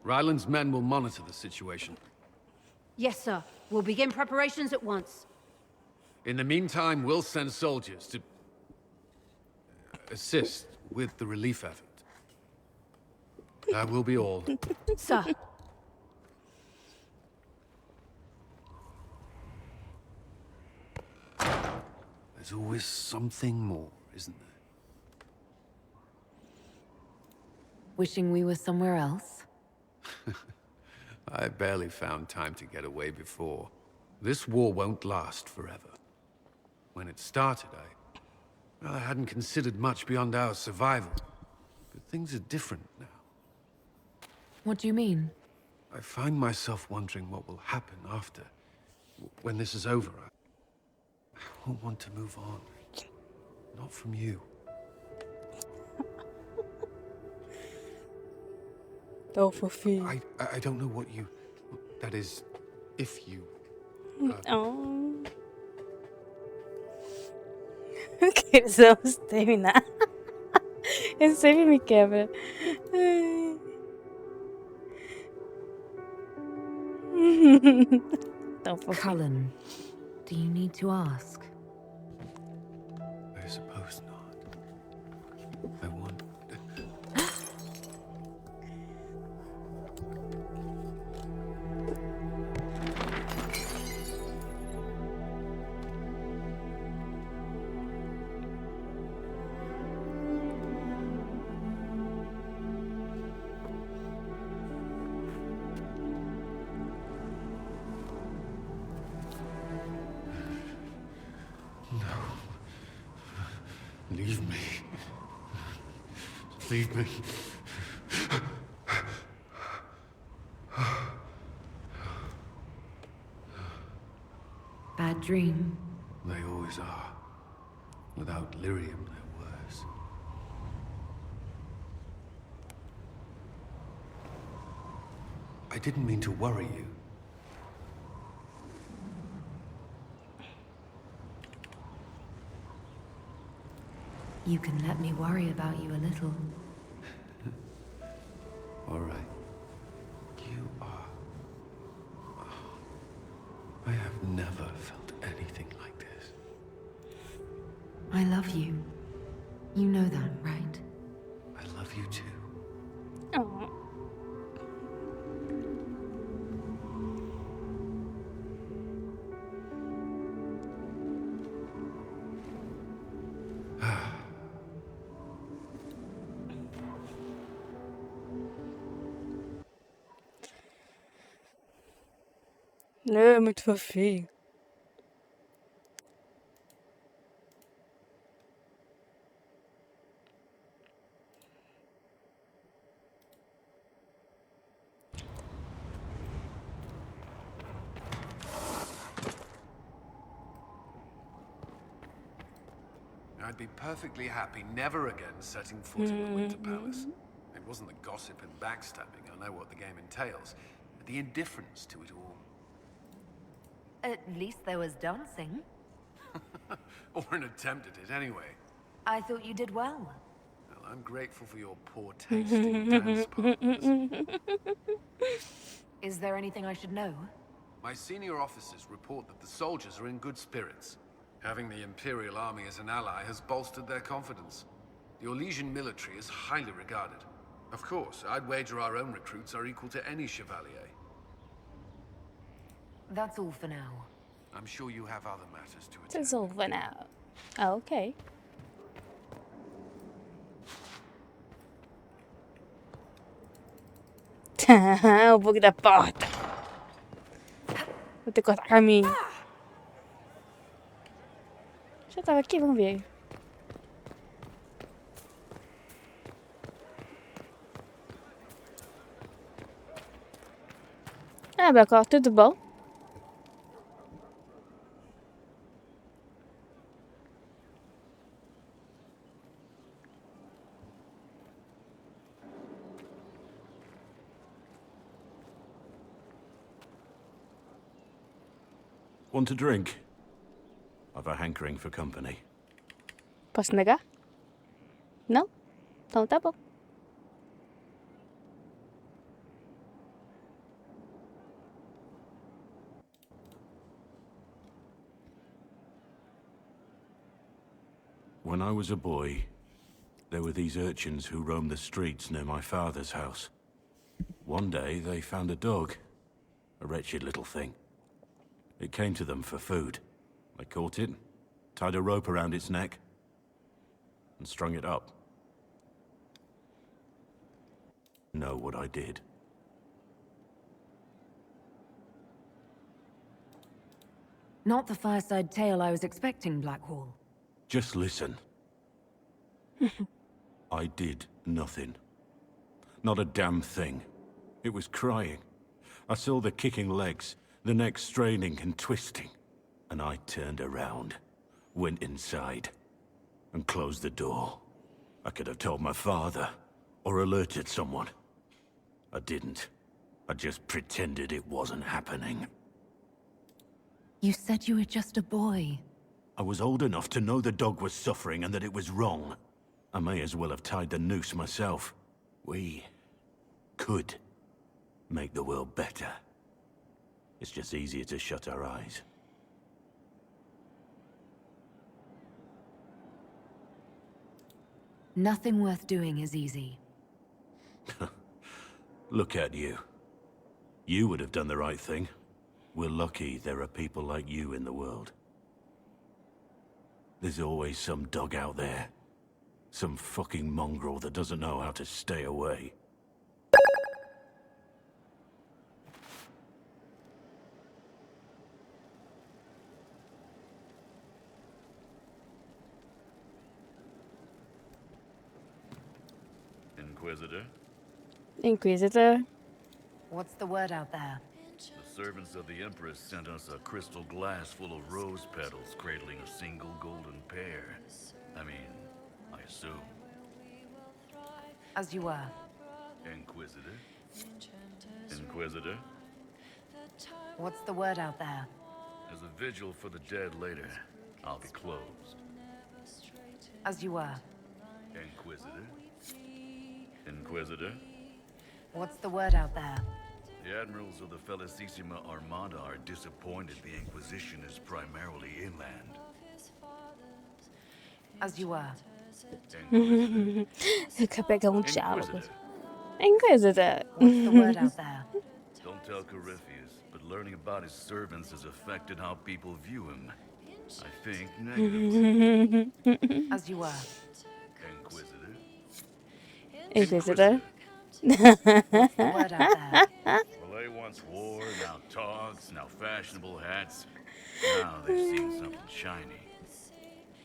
Ryland's men will monitor the situation. Yes, sir. We'll begin preparations at once. In the meantime, we'll send soldiers to assist with the relief effort. That will be all. Sir. There's always something more, isn't there? Wishing we were somewhere else? I barely found time to get away before. This war won't last forever. When it started, I hadn't considered much beyond our survival. But things are different now. What do you mean? I find myself wondering what will happen after. When this is over, I won't want to move on. Not from you. Oh, fofinho. I don't know what you... That is, if you... Oh. Precisamos terminar. Ele sempre me quebra. Tão fofinho. Cullen, do you need to ask? I suppose not. I want... Leave me. Leave me. Bad dream? They always are. Without lyrium, they're worse. I didn't mean to worry you. You can let me worry about you a little. All right. You are... I have never felt anything like this. I love you. You know that, right? I love you too. Oh. Não, é muito fofinho. I'd be perfectly happy never again setting foot in the Winter Palace. It wasn't the gossip and backstabbing, I know what the game entails, but the indifference to it all. At least there was dancing. Or an attempt at it, anyway. I thought you did well. Well, I'm grateful for your poor taste in dance partners. Is there anything I should know? My senior officers report that the soldiers are in good spirits. Having the Imperial Army as an ally has bolstered their confidence. The Orlesian military is highly regarded. Of course, I'd wager our own recruits are equal to any chevalier. That's all for now. I'm sure you have other matters to attend. It's over now. Oh, okay. O bug da porta. Vou ter que cortar caminho. Já tava aqui, vamos ver. Ah, Becó, tudo bom? Want a drink? I've a hankering for company. Posso negar? Não? Então tá bom. When I was a boy, there were these urchins who roamed the streets near my father's house. One day, they found a dog. A wretched little thing. It came to them for food. They caught it, tied a rope around its neck, and strung it up. Know what I did? Not the fireside tale I was expecting, Blackwall. Just listen. I did nothing. Not a damn thing. It was crying. I saw the kicking legs, the neck straining and twisting. And I turned around, went inside, and closed the door. I could have told my father, or alerted someone. I didn't. I just pretended it wasn't happening. You said you were just a boy. I was old enough to know the dog was suffering and that it was wrong. I may as well have tied the noose myself. We could make the world better. It's just easier to shut our eyes. Nothing worth doing is easy. Look at you. You would have done the right thing. We're lucky there are people like you in the world. There's always some dog out there. Some fucking mongrel that doesn't know how to stay away. Inquisitor, Inquisitor. What's the word out there? the servants of the Empress sent us a crystal glass full of rose petals cradling a single golden pear. I mean, I assume. As you were. Inquisitor? Inquisitor? What's the word out there? There's a vigil for the dead later. I'll be closed. As you were. Inquisitor? Inquisitor? What's the word out there? The admirals of the Felicissima Armada are disappointed the Inquisition is primarily inland. As you were. Inquisitor? Eu quero pegar diálogo. Inquisitor? Inquisitor. What's the word out there? Don't tell Corypheus, but learning about his servants has affected how people view him. I think negatively. As you were. Inquisitor? Inquisitor. What's the word out there? Well, they once wore, now togs, now fashionable hats. Now they've seen something shiny.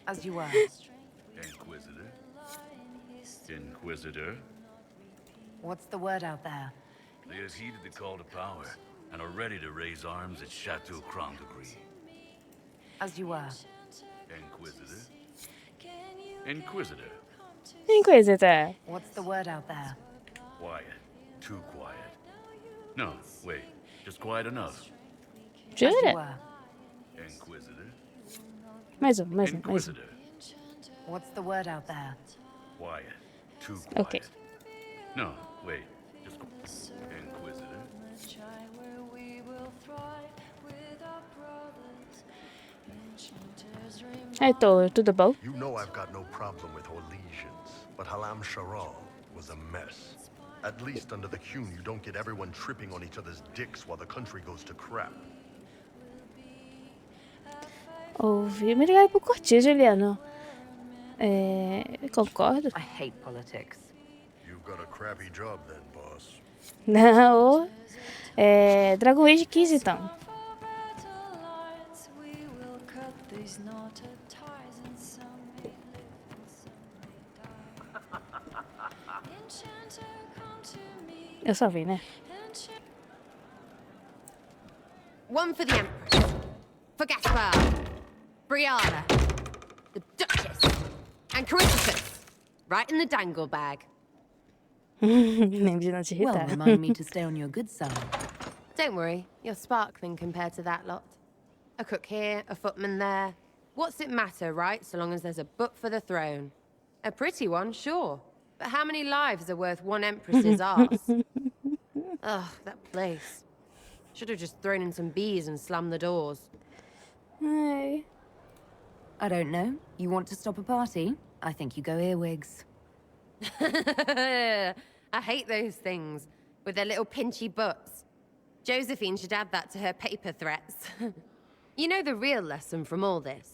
As you were. Inquisitor? Inquisitor? What's the word out there? They have heeded the call to power and are ready to raise arms at Chateau Crown de Gris. As you were. Inquisitor? Inquisitor? Inquisitor. What's the word out there? Quiet. Too quiet. No, wait. Just quiet enough. As you Jura? were. Inquisitor? Mais um, mais um. Inquisitor? What's the word out there? Quiet. Too quiet. Okay. No, wait. Just Inquisitor? Aí tô, tudo bom? You know I've got no problem with Orlesians, but Halam Sharal was a mess. At least under the Qun, you don't get everyone tripping on each other's dicks while the country goes to crap. Ouvi, me ligar por curtir, Juliano. Concordo. I hate politics. You've got a crappy job then, boss. Não. Dragon Age 15, então. Eu só vi, né? One for the Empress. For Gaspar. Brianna. The Duchess. And Corypheus. Right in the dangle bag. Nem de não te Well, irritar. remind me to stay on your good side. Don't worry, you're sparkling compared to that lot. A cook here, a footman there. What's it matter, right, so long as there's a book for the throne? A pretty one, sure. But how many lives are worth one empress's arse? Ugh, that place. Should have just thrown in some bees and slammed the doors. Ai. I don't know. You want to stop a party? I think you go earwigs. I hate those things with their little pinchy butts. Josephine should add that to her paper threats. You know the real lesson from all this?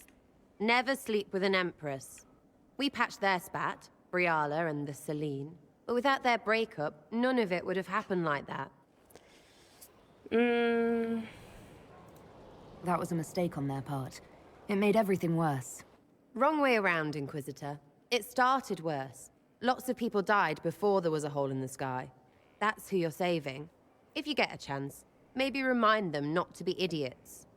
Never sleep with an empress. We patched their spat, Briala and the Celine, but without their breakup, none of it would have happened like that. That was a mistake on their part. It made everything worse. Wrong way around, Inquisitor. It started worse. Lots of people died before there was a hole in the sky. That's who you're saving. If you get a chance, maybe remind them not to be idiots.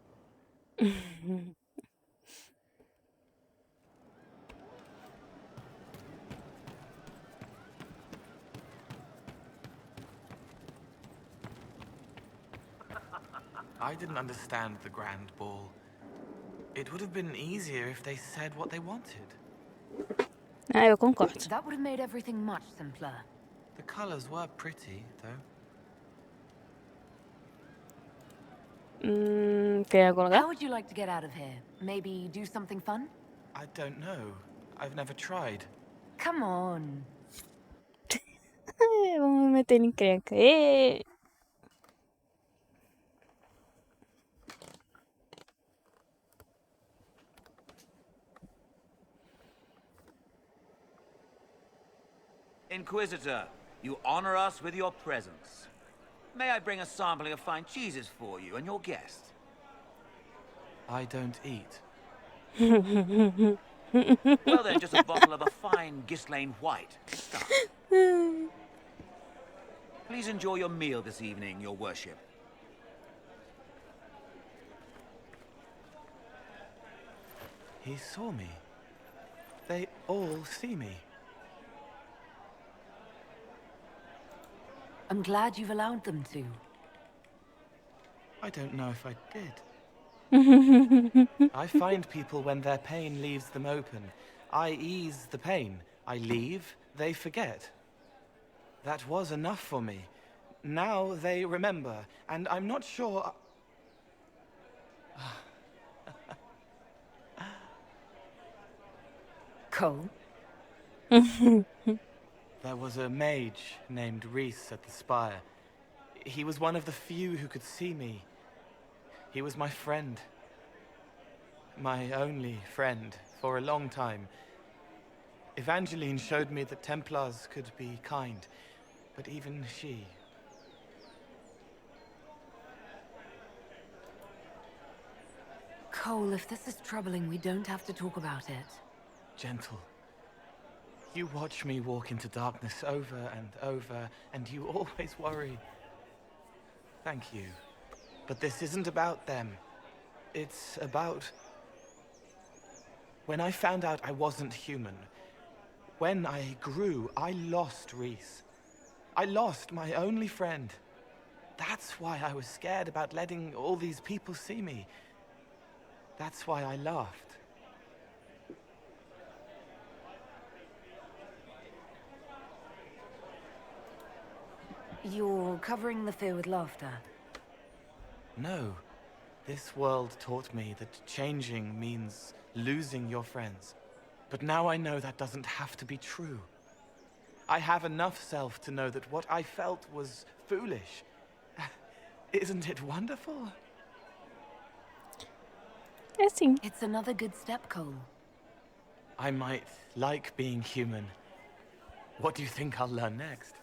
I didn't understand the Grand Ball. It would have been easier if they said what they wanted. Ah, eu concordo. That would have made everything much simpler. The colors were pretty, though. Quer algum lugar? How would you like to get out of here? Maybe do something fun? I don't know. I've never tried. Come on. Vamos me meter em encrenca. Ê! Inquisitor, you honor us with your presence. May I bring a sampling of fine cheeses for you and your guest? I don't eat. Well then, just a bottle of a fine Ghislaine White. Stop. Please enjoy your meal this evening, your worship. He saw me. They all see me. I'm glad you've allowed them to. I don't know if I did. I find people when their pain leaves them open. I ease the pain. I leave, they forget. That was enough for me. Now they remember, and I'm not sure... Cole? There was a mage named Reese at the spire. He was one of the few who could see me. He was my friend. My only friend for a long time. Evangeline showed me that Templars could be kind, but even she... Cole, if this is troubling, we don't have to talk about it. Gentle. You watch me walk into darkness over and over, and you always worry. Thank you. But this isn't about them. It's about... When I found out I wasn't human, when I grew, I lost Reese. I lost my only friend. That's why I was scared about letting all these people see me. That's why I laughed. You're covering the fear with laughter. No. This world taught me that changing means losing your friends. But now I know that doesn't have to be true. I have enough self to know that what I felt was foolish. Isn't it wonderful? É assim. It's another good step, Cole. I might like being human. What do you think I'll learn next?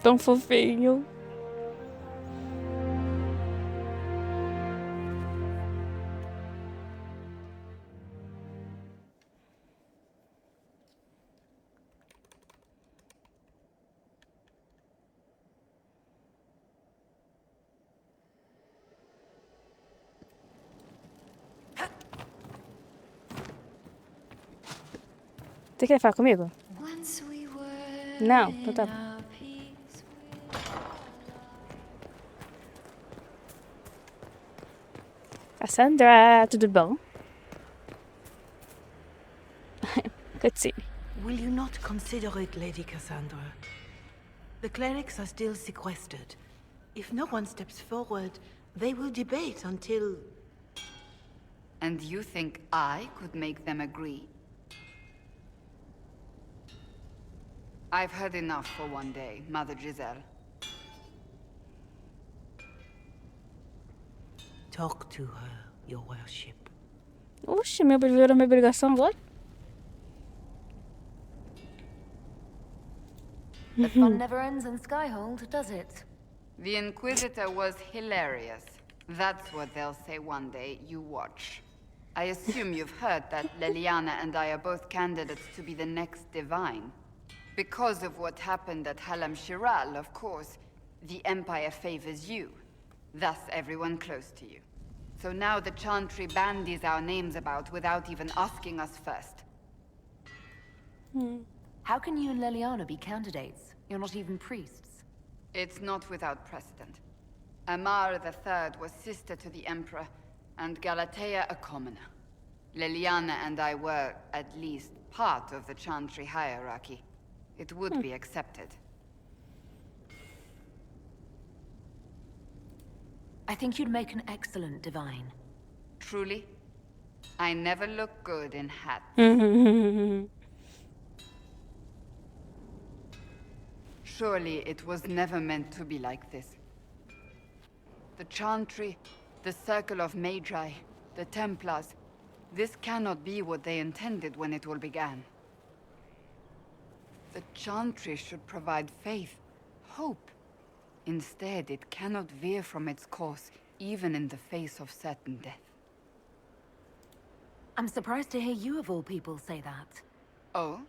Tão fofinho. Você quer falar comigo? Não, então tá bom. Cassandra, tudo bom? Cutscene. Will you not consider it, Lady Cassandra? The clerics are still sequestered. If no one steps forward, They will debate until... And you think I could make them agree? I've heard enough for one day, Mother Giselle. Talk to her, your worship. Oxe, virou minha obrigação agora? The fun never ends in Skyhold, does it? The Inquisitor was hilarious. That's what they'll say one day. You watch. I assume you've heard that Leliana and I are both candidates to be the next Divine. Because of what happened at Halam Shiral, of course, the Empire favors you. Thus, everyone close to you. So now the Chantry bandies our names about without even asking us first. How can you and Leliana be candidates? You're not even priests. It's not without precedent. Amar III was sister to the Emperor, and Galatea a commoner. Leliana and I were, at least, part of the Chantry hierarchy. It would be accepted. I think you'd make an excellent Divine. Truly? I never look good in hats. Surely it was never meant to be like this. The Chantry, the Circle of Magi, the Templars, this cannot be what they intended when it all began. The Chantry should provide faith, hope. Instead, it cannot veer from its course, even in the face of certain death. I'm surprised to hear you of all people say that. Oh?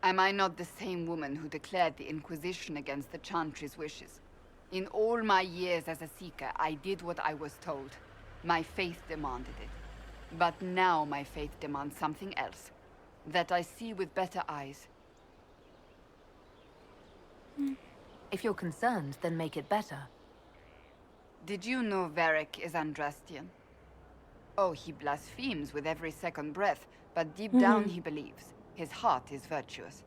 Am I not the same woman who declared the Inquisition against the Chantry's wishes? In all my years as a Seeker, I did what I was told. My faith demanded it. But now my faith demands something else. That I see with better eyes. If you're concerned, then make it better. Did you know Varric is Andrastian? Oh, he blasphemes with every second breath, but deep down he believes. His heart is virtuous.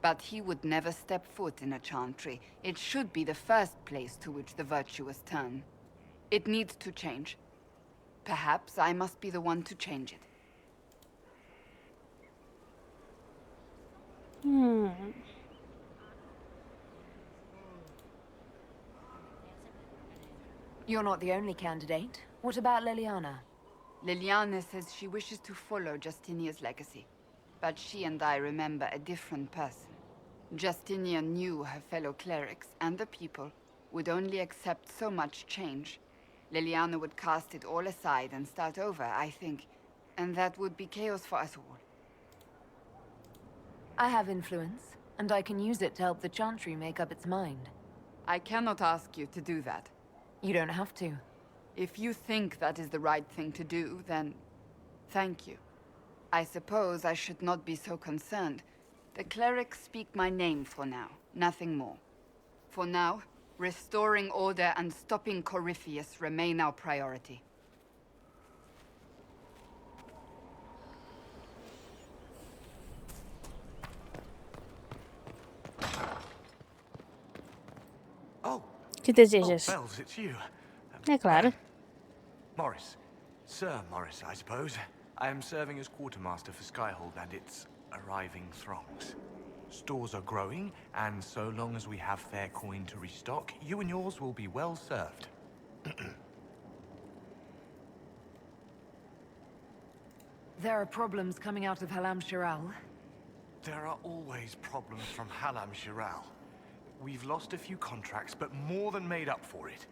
But he would never step foot in a Chantry. It should be the first place to which the virtuous turn. It needs to change. Perhaps I must be the one to change it. You're not the only candidate. What about Leliana? Leliana says she wishes to follow Justinia's legacy. But she and I remember a different person. Justinia knew her fellow clerics and the people would only accept so much change. Leliana would cast it all aside and start over, I think. And that would be chaos for us all. I have influence, and I can use it to help the Chantry make up its mind. I cannot ask you to do that. You don't have to. If you think that is the right thing to do, then thank you. I suppose I should not be so concerned. The clerics speak my name for now, nothing more. For now, restoring order and stopping Corypheus remain our priority. Que desejas? Bells, it's you. É claro. Morris. Sir Morris, I suppose. I am serving as quartermaster for Skyhold and its arriving throngs. Stores are growing, and so long as we have fair coin to restock, you and yours will be well served. There are problems coming out of Halam Shiral. There are always problems from Halam Shiral. We've lost a few contracts, but more than made up for it.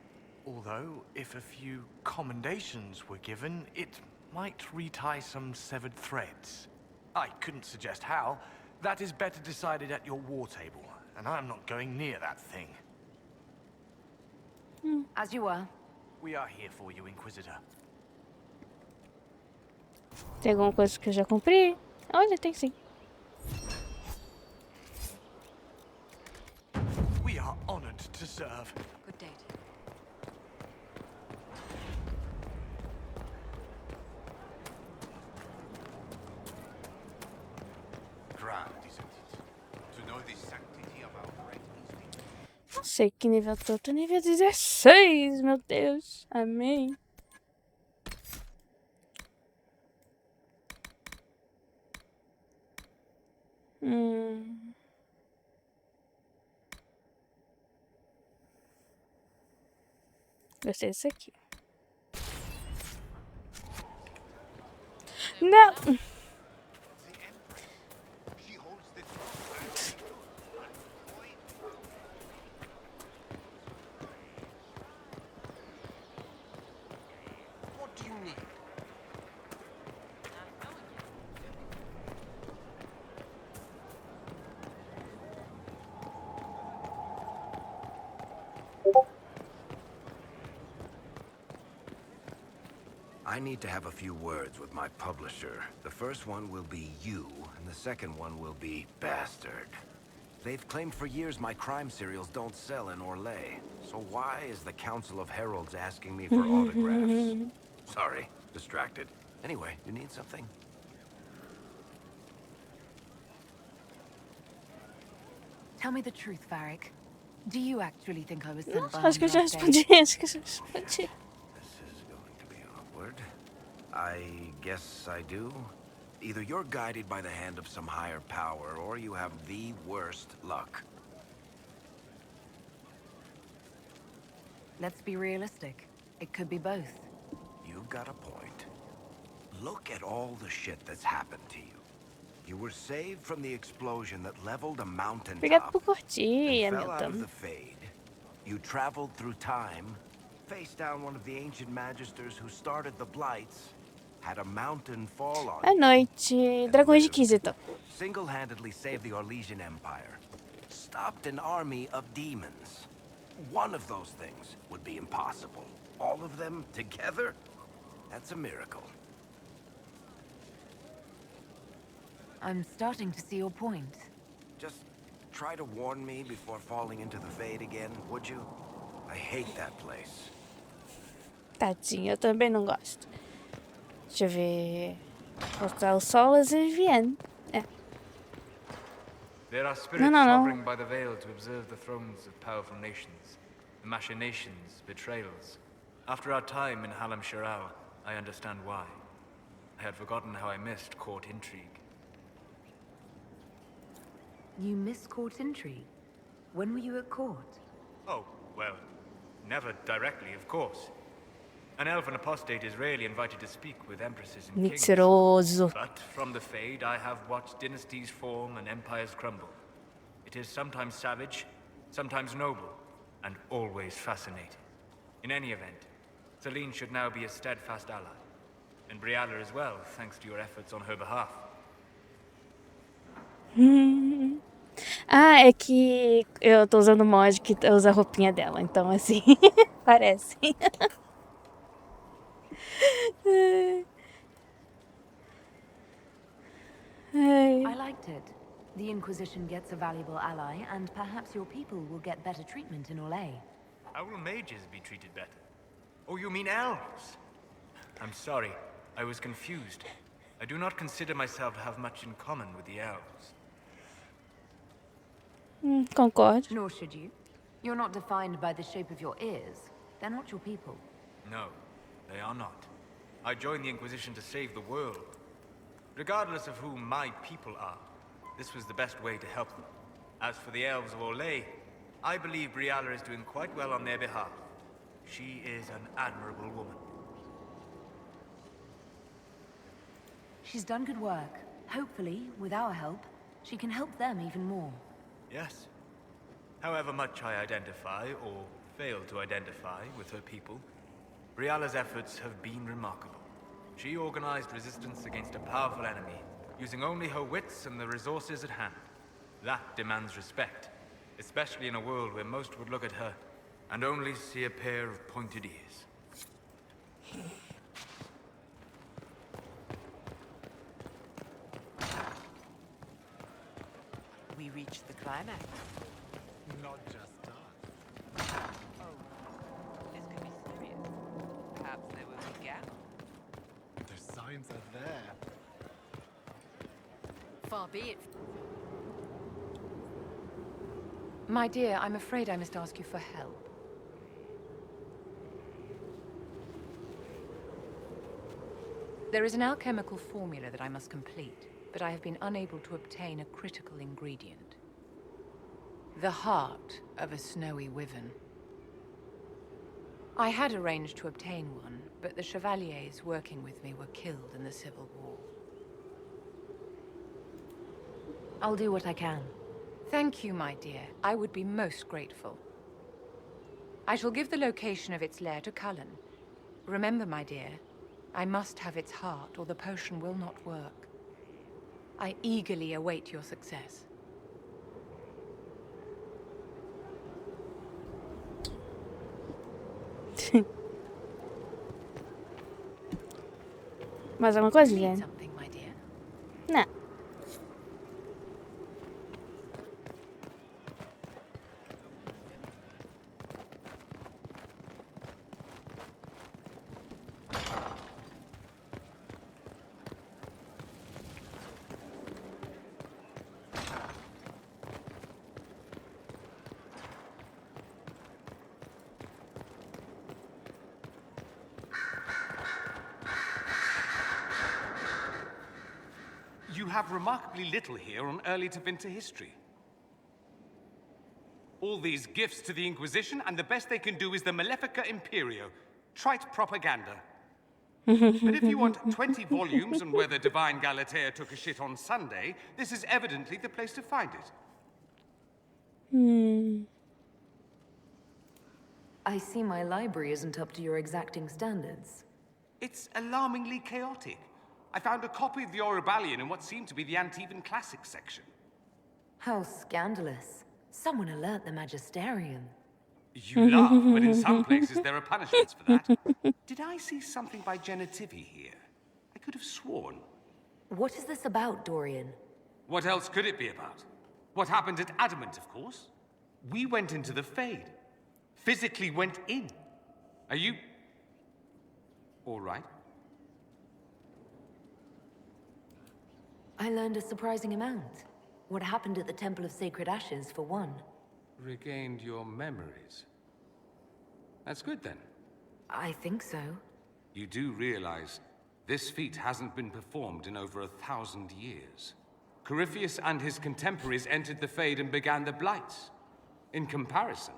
Although, if a few commendations were given, it might retie some severed threads. I couldn't suggest how. That is better decided at your war table, and I'm not going near that thing. As you were. We are here for you, Inquisitor. Tem alguma coisa que eu já cumpri? Olha, tem sim. We are honored to serve. Good day. Grand, isn't it? To know the sanctity of our great instinct. sei que nível tô. Tô nível 16, meu Deus. Amém. Gostei disso aqui. Não! What do you need? I need to have a few words with my publisher. The first one will be you, and the second one will be Bastard. They've claimed for years my crime serials don't sell in Orlais. So why is the Council of Heralds asking me for autographs? Sorry, distracted. Anyway, you need something? Tell me the truth, Varric. Do you actually think I was sent by Acho que eu já respondi. Acho que eu já respondi. I guess I do. Either you're guided by the hand of some higher power, or you have the worst luck. Let's be realistic. It could be both. You've got a point. Look at all the shit that's happened to you. You were saved from the explosion that leveled a mountain Obrigado top por curtir, and fell out of Hamilton. the Fade. You traveled through time, faced down one of the ancient magisters who started the Blights, had a mountain fall on Boa noite. Dragões de Inquisitor. single-handedly saved the Orlesian Empire, stopped an army of demons. One of those things would be impossible. All of them together? That's a miracle. I'm starting to see your point. Just try to warn me before falling into the Fade again, would you? I hate that place. Tadinho, eu também não gosto. Deixa eu ver. Portal Solas e Vienne. É. There are spirits hovering by the veil to observe the thrones of powerful nations, the machinations, betrayals. After our time in Halam Shiral, I understand why. I had forgotten how I missed court intrigue. You miss court intrigue? When were you at court? Oh, well, never directly, of course. An elven apostate is rarely invited to speak with empresses and kings. Mentiroso. But from the Fade, I have watched dynasties form and empires crumble. It is sometimes savage, sometimes noble, and always fascinating. In any event, Celine should now be a steadfast ally. And Brialla as well, thanks to your efforts on her behalf. Ah, é que eu tô usando mod que usa a roupinha dela, então assim, parece. I liked it. The Inquisition gets a valuable ally, and perhaps your people will get better treatment in Orlais. How will mages be treated better? Oh, you mean elves? I'm sorry, I was confused. I do not consider myself to have much in common with the elves. Concordo. Nor should you. You're not defined by the shape of your ears. They're not your people. No, they are not. I joined the Inquisition to save the world. Regardless of who my people are, this was the best way to help them. As for the elves of Orlais, I believe Brialla is doing quite well on their behalf. She is an admirable woman. She's done good work. Hopefully, with our help, she can help them even more. Yes. However much I identify, or fail to identify, with her people, Brialla's efforts have been remarkable. She organized resistance against a powerful enemy, using only her wits and the resources at hand. That demands respect, especially in a world where most would look at her and only see a pair of pointed ears. We reached the climax. Not just us. Oh, this could be serious. Perhaps there will be gaps. The signs are there. Far be it. My dear, I'm afraid I must ask you for help. There is an alchemical formula that I must complete, but I have been unable to obtain a critical ingredient. The heart of a snowy wyvern. I had arranged to obtain one, but the chevaliers working with me were killed in the Civil War. I'll do what I can. Thank you, my dear. I would be most grateful. I shall give the location of its lair to Cullen. Remember, my dear, I must have its heart, or the potion will not work. I eagerly await your success. Mais alguma coisinha? Não. You have remarkably little here on early to winter history. All these gifts to the Inquisition, and the best they can do is the Malefica Imperio. Trite propaganda. But if you want 20 volumes on whether Divine Galatea took a shit on Sunday, this is evidently the place to find it. I see my library isn't up to your exacting standards. It's alarmingly chaotic. I found a copy of the Oribalian in what seemed to be the Antivan Classics section. How scandalous. Someone alert the Magisterium. You laugh, but in some places there are punishments for that. Did I see something by Genitivi here? I could have sworn. What is this about, Dorian? What else could it be about? What happened at Adamant, of course. We went into the Fade. Physically went in. Are you... all right? I learned a surprising amount. What happened at the Temple of Sacred Ashes, for one. Regained your memories. That's good, then. I think so. You do realize this feat hasn't been performed in over 1,000 years. Corypheus and his contemporaries entered the Fade and began the Blights. In comparison.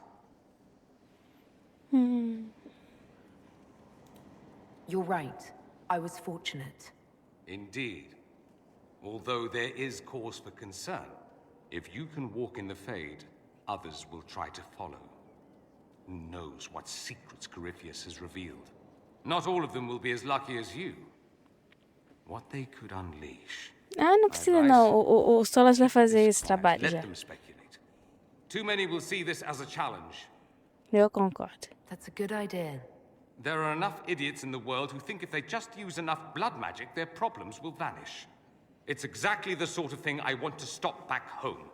You're right. I was fortunate. Indeed. Although there is cause for concern. If you can walk in the Fade, others will try to follow. Who knows what secrets Corypheus has revealed? Not all of them will be as lucky as you. What they could unleash. Ah, não precisa não. O Solas vai fazer esse trabalho Let já. them speculate. Too many will see this as a challenge. Eu concordo. That's a good idea. There are enough idiots in the world who think if they just use enough blood magic, their problems will vanish. It's exactly the sort of thing I want to stop back home.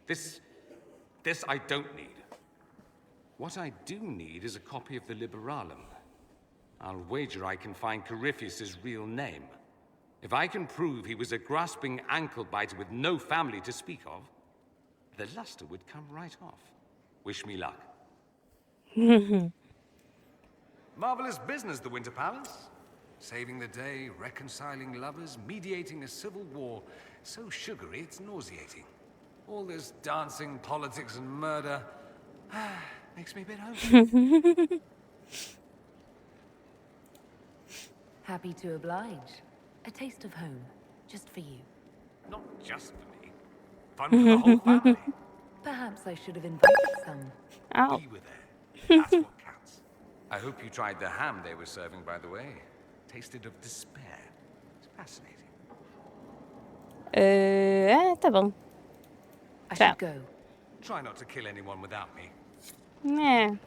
This I don't need. What I do need is a copy of the Liberalum. I'll wager I can find Corypheus's real name. If I can prove he was a grasping ankle-biter with no family to speak of, the luster would come right off. Wish me luck. Marvelous business, the Winter Palace. Saving the day, reconciling lovers, mediating a civil war. So sugary, it's nauseating. All this dancing, politics, and murder makes me a bit homesick. Happy to oblige. A taste of home, just for you. Not just for me. Fun for the whole family. Perhaps I should have invited some. Ow. We were there. That's what counts. I hope you tried the ham they were serving, by the way. Tasted of despair. It's fascinating. Tá bom. I should go. Try not to kill anyone without me. É.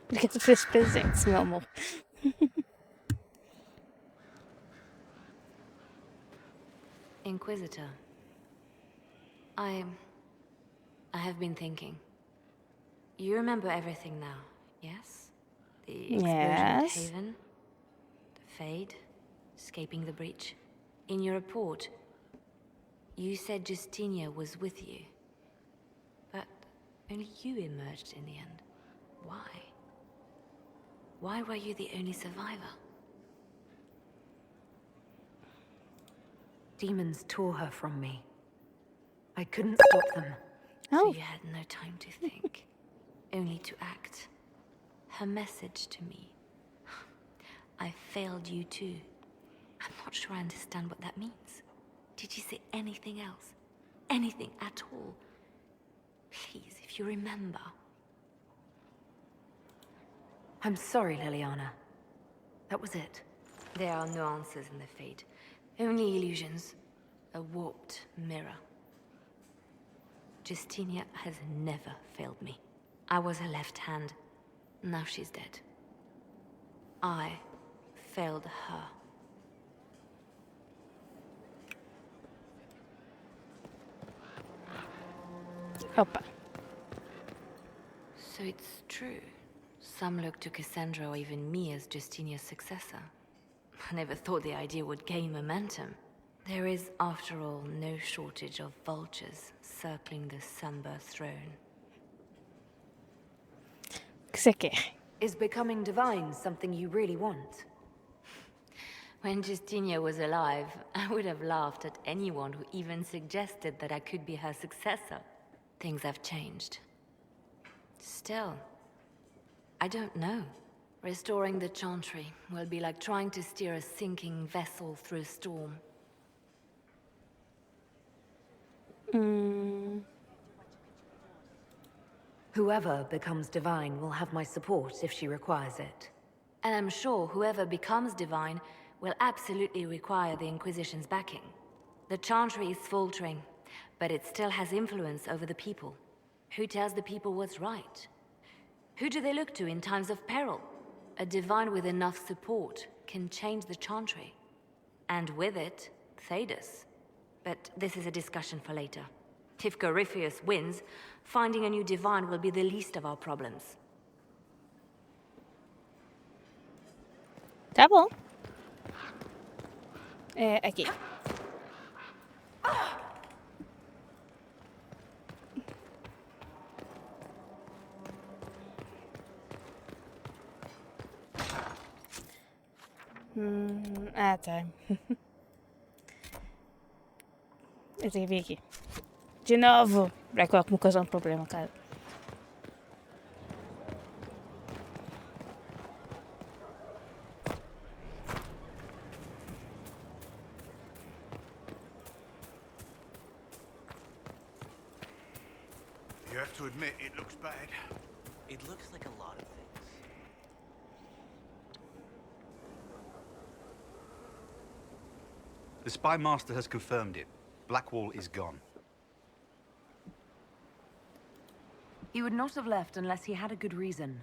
Obrigada pelos presentes, meu amor. Inquisitor, I have been thinking. You remember everything now, yes? The explosion at Yes. Haven, the Fade, escaping the breach. In your report, you said Justinia was with you. But only you emerged in the end. Why? Why were you the only survivor? Demons tore her from me. I couldn't stop them. So you had no time to think, only to act. Her message to me. I failed you too. I'm not sure I understand what that means. Did you say anything else? Anything at all? Please, if you remember. I'm sorry, Liliana. That was it. There are no answers in the fate. Only illusions. A warped mirror. Justinia has never failed me. I was her left hand. Now she's dead. I failed her. Opa. So it's true. Some look to Cassandra or even me as Justinia's successor. I never thought the idea would gain momentum. There is, after all, no shortage of vultures circling the somber throne. O que você quer? Is becoming divine something you really want? When Justinia was alive, I would have laughed at anyone who even suggested that I could be her successor. Things have changed. Still, I don't know. Restoring the Chantry will be like trying to steer a sinking vessel through a storm. Whoever becomes divine will have my support if she requires it. And I'm sure whoever becomes divine will absolutely require the Inquisition's backing. The Chantry is faltering, but it still has influence over the people. Who tells the people what's right? Who do they look to in times of peril? A divine with enough support can change the Chantry. And with it, Thedas. But this is a discussion for later. If Corypheus wins, finding a new divine will be the least of our problems. Tá bom. É, aqui. Ah, tá. Eu tenho que vir aqui. De novo. Vai me causar um problema, cara. You have to admit, it looks bad. It looks like a lot of things. The Spy Master has confirmed it. Blackwall is gone. He would not have left unless he had a good reason.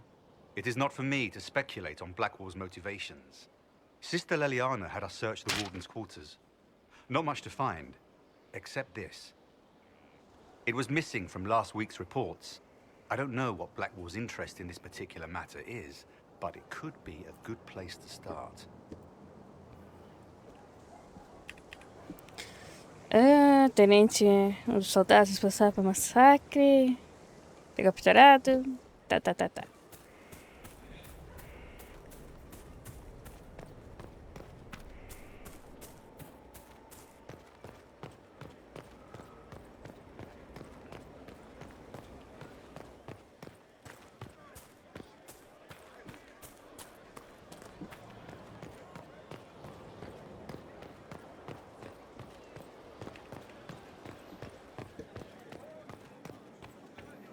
It is not for me to speculate on Blackwall's motivations. Sister Leliana had us search the Warden's quarters. Not much to find, except this. It was missing from last week's reports. I don't know what Blackwall's interest in this particular matter is, but it could be a good place to start. Tenente, os soldados responsáveis pelo massacre. Foi capturado. Tá.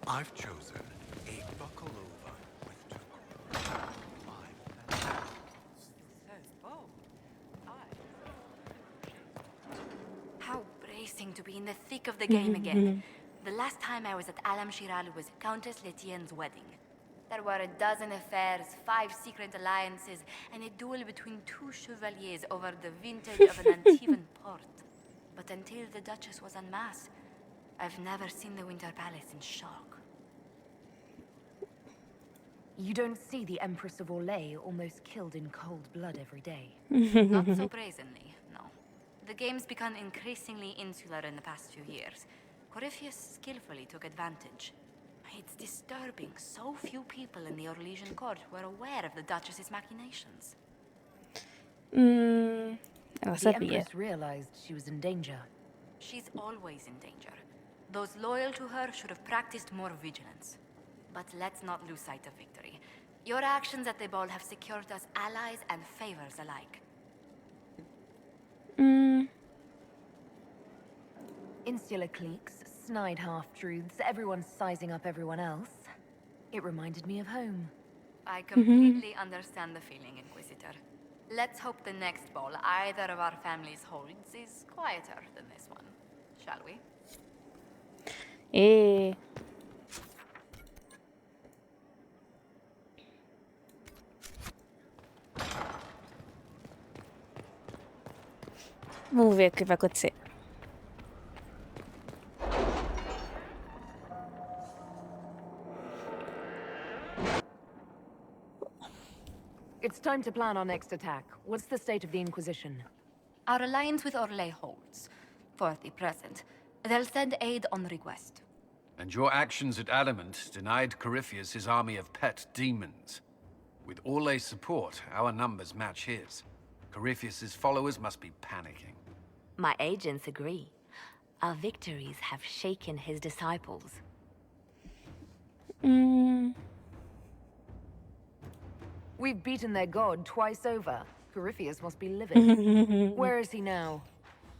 I've chosen a buckle over with two How bracing to be in the thick of the game again. The last time I was at Alam Shiral was Countess Letienne's wedding. There were a dozen affairs, 5 secret alliances, and a duel between 2 chevaliers over the vintage of an Antivan port. But until the Duchess was unmasked, I've never seen the Winter Palace in shock. You don't see the Empress of Orlais almost killed in cold blood every day. Not so brazenly, no. The game's become increasingly insular in the past few years. Corypheus skillfully took advantage. It's disturbing so few people in the Orlesian court were aware of the Duchess's machinations. The Empress realized she was in danger. She's always in danger. Those loyal to her should have practiced more vigilance. But let's not lose sight of victory. Your actions at the ball have secured us allies and favors alike. Insular cliques, snide half-truths, everyone sizing up everyone else. It reminded me of home. I completely understand the feeling, Inquisitor. Let's hope the next ball either of our families holds is quieter than this one. Shall we? Vamos ver o que vai acontecer. It's time to plan our next attack. What's the state of the Inquisition? Our alliance with Orlais holds. For the present. They'll send aid on request. And your actions at Adamant denied Corypheus his army of pet demons. With Orlais' support, our numbers match his. Corypheus's followers must be panicking. My agents agree. Our victories have shaken his disciples. We've beaten their god twice over. Corypheus must be livid. Where is he now?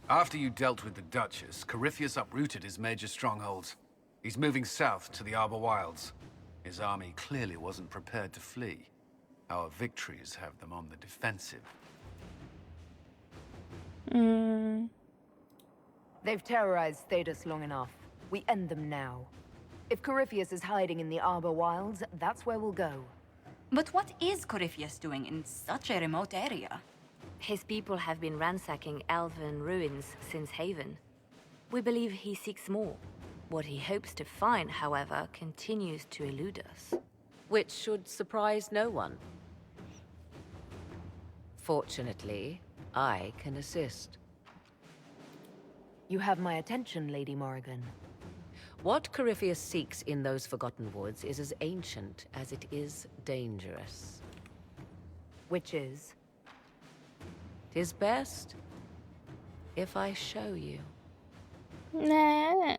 After you dealt with the Duchess, Corypheus uprooted his major strongholds. He's moving south to the Arbor Wilds. His army clearly wasn't prepared to flee. Our victories have them on the defensive. They've terrorized Thedas long enough. We end them now. If Corypheus is hiding in the Arbor Wilds, that's where we'll go. But what is Corypheus doing in such a remote area? His people have been ransacking elven ruins since Haven. We believe he seeks more. What he hopes to find, however, continues to elude us. Which should surprise no one. Fortunately, I can assist. You have my attention, Lady Morrigan. What Corypheus seeks in those Forgotten Woods is as ancient as it is dangerous. Which is? 'Tis best if I show you. Nah.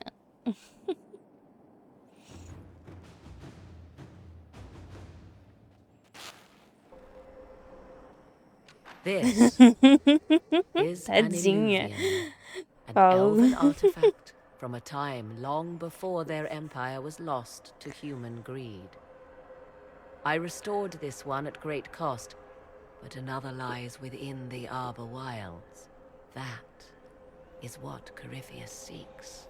This is an illusion, an elven artifact from a time long before their empire was lost to human greed. I restored this one at great cost, but another lies within the Arbor Wilds. That is what Corypheus seeks.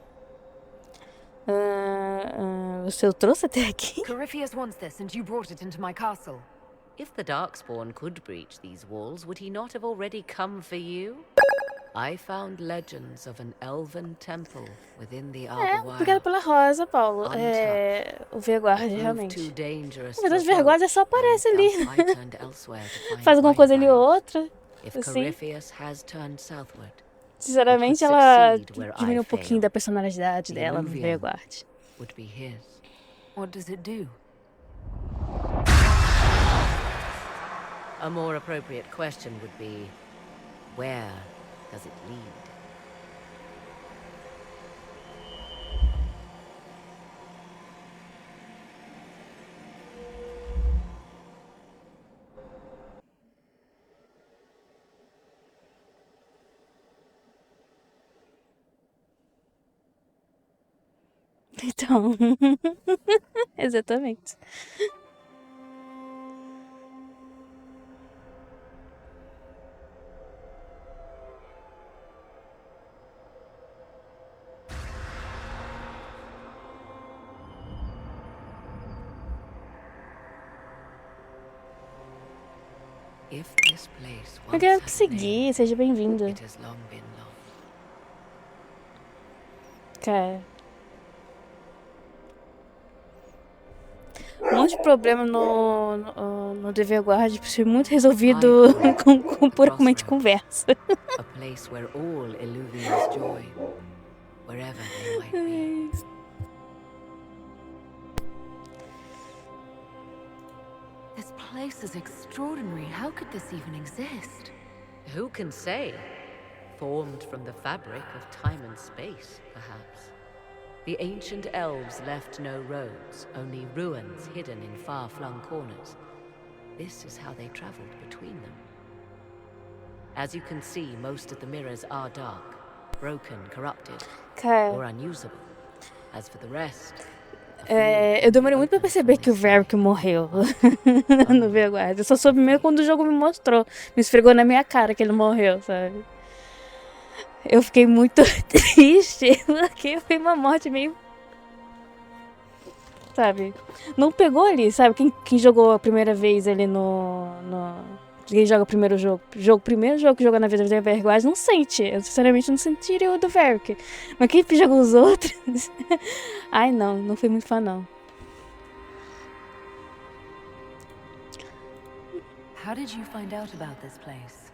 Você o trouxe até aqui? Corypheus wants this, and you brought it into my castle. If the Darkspawn could breach these walls, would he not have already come for you? I found legends of an elven temple within the Arbor Wilds. Obrigada pela rosa, Paulo. O Verguarde, realmente. Na verdade, o Verguarde só aparece ali. Faz alguma coisa ali ou outra. Assim. Sinceramente, ela diminui um pouquinho da personalidade dela no Verguarde. What does it do? A more appropriate question would be, where does it lead? Então, exatamente. Eu quero seguir, seja bem-vindo. Cara. Um monte de problema no dever guard ser muito resolvido com puramente conversa. A place where all Illuvians join, wherever they might be. This place is extraordinary. How could this even exist? Who can say? Formed from the fabric of time and space, perhaps. The ancient elves left no roads, only ruins hidden in far-flung corners. This is how they traveled between them. As you can see, most of the mirrors are dark, broken, corrupted, or unusable. As for the rest... eu demorei muito pra perceber que o Varric morreu no Vanguard. Eu só soube mesmo quando o jogo me mostrou. Me esfregou na minha cara que ele morreu, sabe? Eu fiquei muito triste, porque foi uma morte meio... Sabe? Não pegou ali, sabe? Quem jogou a primeira vez ali quem joga o primeiro jogo. Primeiro jogo que joga na vida do Vanguard não sente. Eu sinceramente não sentiria o do Varric. Mas quem jogou os outros... Ai, não fui muito fã, não. How did you find out about this place?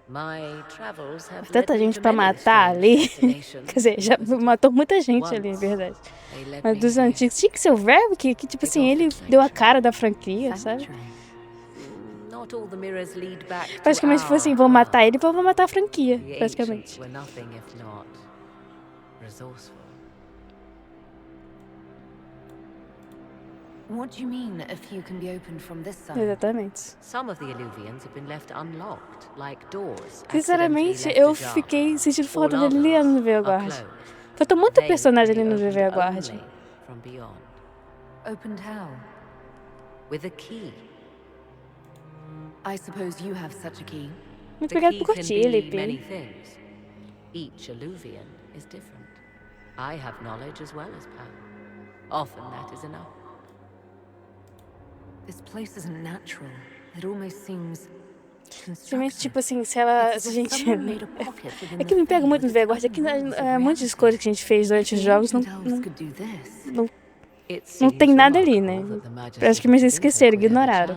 My travels have Tanta gente pra matar ali. Quer dizer, já matou muita gente ali, é verdade. Mas dos antigos, tinha que ser o Varric, que tipo assim, ele deu a cara da franquia, sabe? Praticamente foi assim, vou matar ele, vou matar a franquia, praticamente. What do you mean a few can be opened from this side? Exatamente. Some of the Illuvians have been left unlocked, like doors. Sinceramente, eu fiquei sentindo falta da Liliana no Vanguard. Faltou muito personagem ali no Vanguard. Opened how? With a key. I suppose you have such a key. Muito obrigado por curtir, Lipe. Many things. Each Illuvian is different. I have knowledge as well as power. Often that is enough. This place isn't natural. It almost seems... Simplesmente, tipo assim, se ela... Gente, é que me pega muito no Vanguard, é que muitas escolhas que a gente fez durante os jogos não tem nada ali, né? Praticamente eles esqueceram, ignoraram.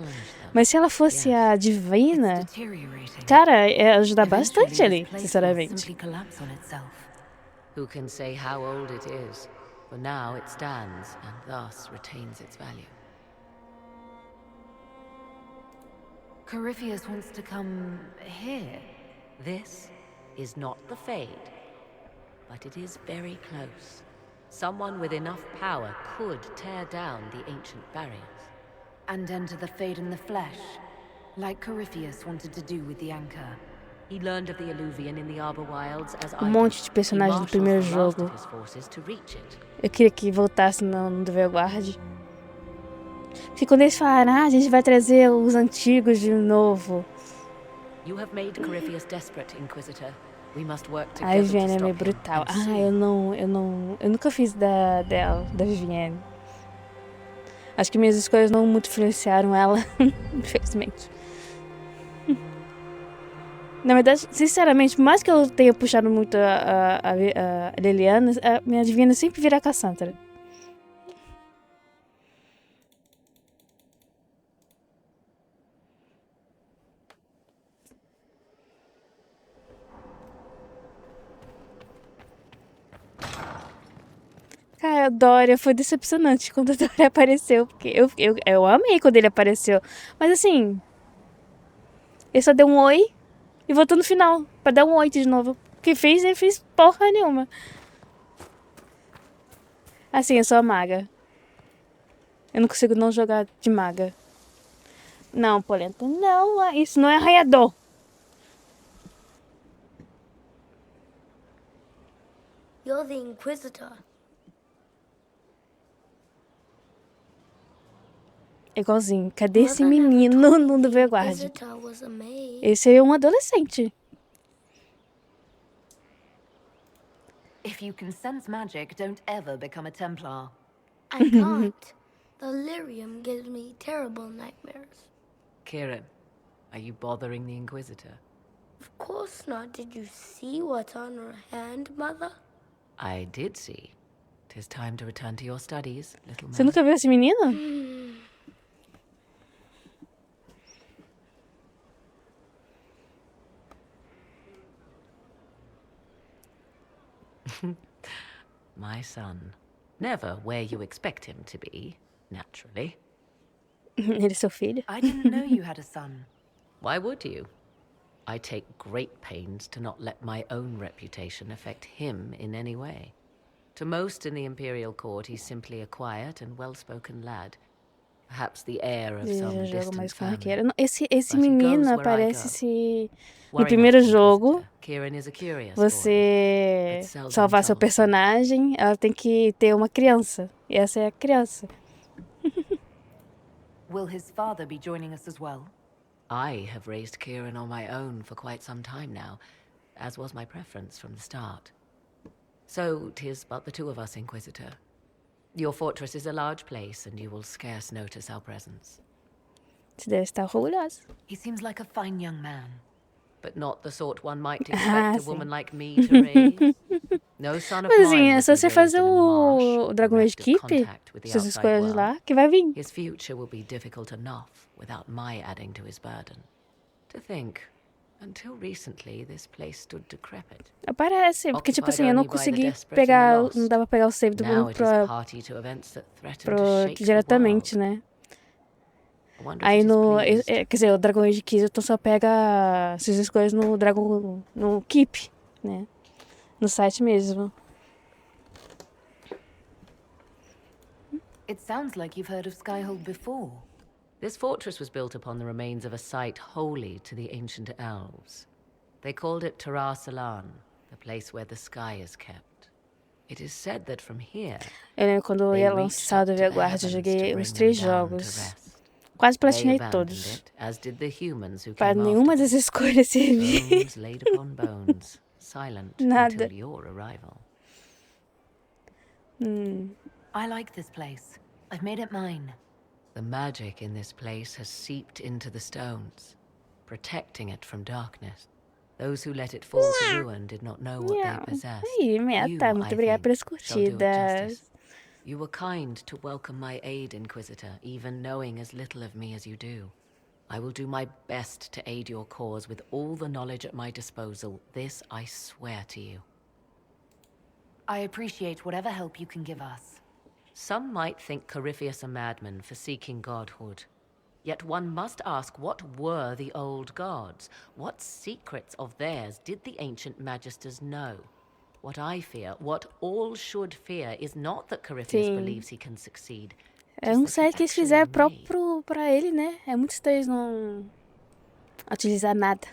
Mas se ela fosse a divina, cara, ia ajudar bastante ali, sinceramente. Who can say how old it is? For now it stands and thus retains its value. Corypheus wants to come here. This is not the Fade, but it is very close. Someone with enough power could tear down the ancient barriers. And enter the Fade in the flesh, like Corypheus wanted to do with the Anchor. He learned of the Illuvian in the Arbor Wilds as I monte de personagens do primeiro jogo. Eu queria que voltasse no The Vanguard. Porque quando eles falaram, a gente vai trazer os antigos de novo. A Vivienne é meio brutal. Eu nunca fiz da Vivienne. Acho que minhas escolhas não muito influenciaram ela, infelizmente. Na verdade, sinceramente, por mais que eu tenha puxado muito a Liliana, a minha divina sempre vira a Cassandra. Cara, a Dória foi decepcionante quando a Dória apareceu, porque eu amei quando ele apareceu. Mas assim, ele só deu um oi e voltou no final, pra dar um oi de novo. O que fez, ele fez porra nenhuma. Assim, eu sou a maga. Eu não consigo não jogar de maga. Não, Polenta, não, isso não é arranhador. You're the Inquisitor. Igualzinho. Cadê esse menino no The Vanguard? Esse é um adolescente. If you can sense magic, don't ever become a Templar. I can't. The lyrium gives me terrible nightmares. Kieran, are you bothering the Inquisitor? Of course not. Did you see what's on her hand, Mother? I did see. 'Tis time to return to your studies, little man. Você nunca viu esse menino? my son. Never where you expect him to be, naturally. Ele é seu filho? I didn't know you had a son. Why would you? I take great pains to not let my own reputation affect him in any way. To most in the Imperial Court, he's simply a quiet and well-spoken lad. Perhaps the heir of some distant family. Esse menino aparece no primeiro jogo. Você salvar seu personagem, ela tem que ter uma criança. E essa é a criança. Will his father be joining us as well? I have raised Kieran on my own for quite some time now, as was my preference from the start. So, 'tis but the two of us, Inquisitor. Your fortress is a large place, and you will scarce notice our presence. Você deve estar orgulhosa. He seems like a fine young man. But not the sort one might expect a woman like me to raise. No son of Mas assim, mine é would só be você raised fazer in a marsh o or Dragon Age bereft of Keep, contact with the suas outside escolhas world. lá, que vai vir. His future will be difficult enough without my adding to his burden. To think, until recently, this place stood decrepit. Aparece, porque tipo assim, eu não consegui pegar, não dava pra pegar o save do diretamente, né? Aí no, quer dizer, o Dragon Age 15 tu só pega suas escolhas no Keep, né? No site mesmo. It sounds like you've heard of Skyhold before. This fortress was built upon the remains of a site holy to the ancient elves. They called it Salan, the place where the sky is kept. It is said that from here, eu lembro quando ia lançado o Guarda, eu joguei os 3 jogos. Quase platinei todos. Para nenhuma das escolhas servir. Nada. I like this place. I've made it mine. The magic in this place has seeped into the stones, protecting it from darkness. Those who let it fall to ruin did not know what they possessed. Aí, meta, muito obrigada pelas curtidas. You were kind to welcome my aid, Inquisitor, even knowing as little of me as you do. I will do my best to aid your cause with all the knowledge at my disposal. This I swear to you. I appreciate whatever help you can give us. Some might think Corypheus a madman for seeking godhood. Yet one must ask, what were the old gods? What secrets of theirs did the ancient magisters know? What I fear, what all should fear, is not that Corypheus believes he can succeed. É site que eles fizeram próprio pra ele, né? É muito estranho não utilizar nada.